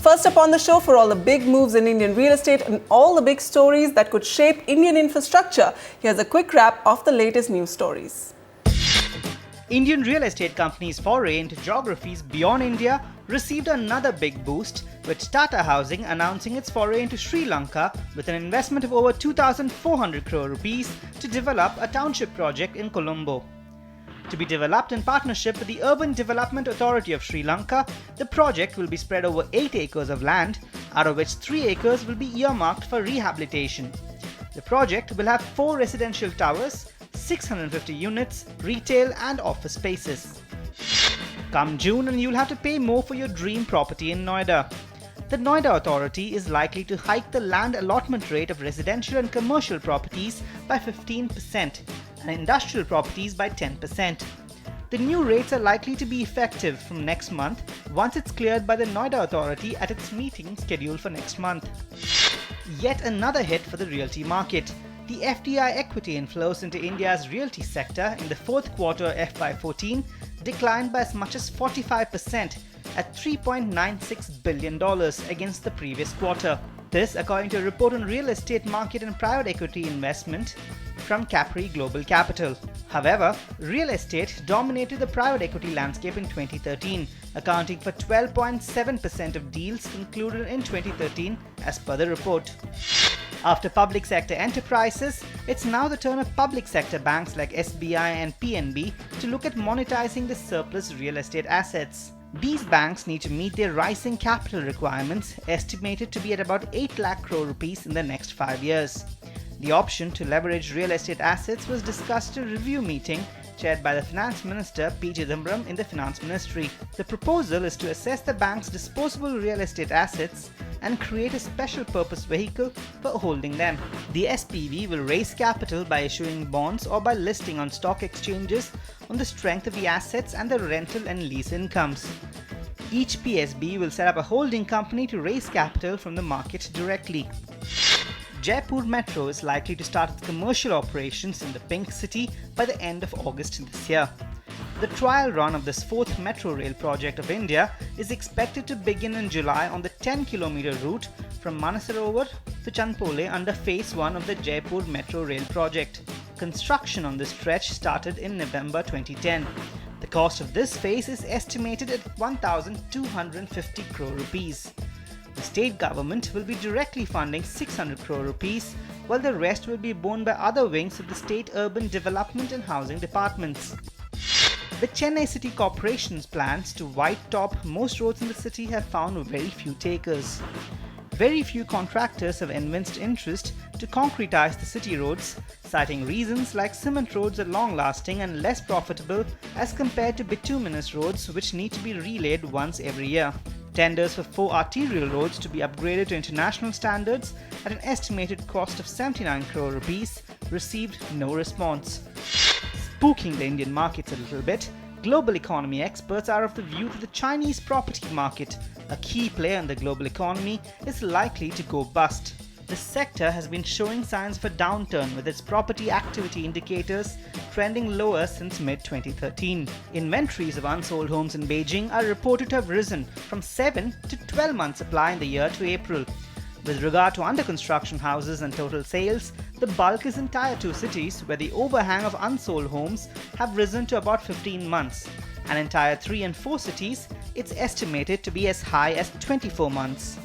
First up on the show, for all the big moves in Indian real estate and all the big stories that could shape Indian infrastructure, here's a quick wrap of the latest news stories. Indian real estate companies' foray into geographies beyond India received another big boost, with Tata Housing announcing its foray into Sri Lanka with an investment of over 2,400 crore rupees to develop a township project in Colombo. To be developed in partnership with the Urban Development Authority of Sri Lanka, the project will be spread over 8 acres of land, out of which 3 acres will be earmarked for rehabilitation. The project will have 4 residential towers, 650 units, retail and office spaces. Come June and you'll have to pay more for your dream property in Noida. The Noida Authority is likely to hike the land allotment rate of residential and commercial properties by 15% and industrial properties by 10%. The new rates are likely to be effective from next month once it's cleared by the Noida Authority at its meeting scheduled for next month. Yet another hit for the realty market. The FDI equity inflows into India's realty sector in the fourth quarter FY14 declined by as much as 45% at $3.96 billion against the previous quarter. This according to a report on real estate market and private equity investment from Capri Global Capital. However, real estate dominated the private equity landscape in 2013, accounting for 12.7% of deals concluded in 2013 as per the report. After public sector enterprises, it's now the turn of public sector banks like SBI and PNB to look at monetizing the surplus real estate assets. These banks need to meet their rising capital requirements, estimated to be at about 8 lakh crore rupees in the next 5 years. The option to leverage real estate assets was discussed at a review meeting chaired by the Finance Minister P. Chidambaram in the Finance Ministry. The proposal is to assess the bank's disposable real estate assets and create a special purpose vehicle for holding them. The SPV will raise capital by issuing bonds or by listing on stock exchanges on the strength of the assets and the rental and lease incomes. Each PSB will set up a holding company to raise capital from the market directly. Jaipur Metro is likely to start its commercial operations in the Pink City by the end of August this year. The trial run of this 4th metro rail project of India is expected to begin in July on the 10-kilometer route from Manasarovar to Chandpole under Phase 1 of the Jaipur Metro Rail project. Construction on this stretch started in November 2010. The cost of this phase is estimated at 1,250 crore rupees. The state government will be directly funding 600 crore rupees, while the rest will be borne by other wings of the state urban development and housing departments. The Chennai City Corporation's plans to white-top most roads in the city have found very few takers. Very few contractors have evinced interest to concretize the city roads, citing reasons like cement roads are long-lasting and less profitable as compared to bituminous roads which need to be relaid once every year. Tenders for 4 arterial roads to be upgraded to international standards at an estimated cost of 79 crore rupees received no response. Spooking the Indian markets a little bit, global economy experts are of the view that the Chinese property market, a key player in the global economy, is likely to go bust. The sector has been showing signs of a downturn with its property activity indicators trending lower since mid-2013. Inventories of unsold homes in Beijing are reported to have risen from 7 to 12 months supply in the year to April. With regard to under-construction houses and total sales, the bulk is in Tier 2 cities where the overhang of unsold homes have risen to about 15 months. And in Tier 3 and 4 cities, it's estimated to be as high as 24 months.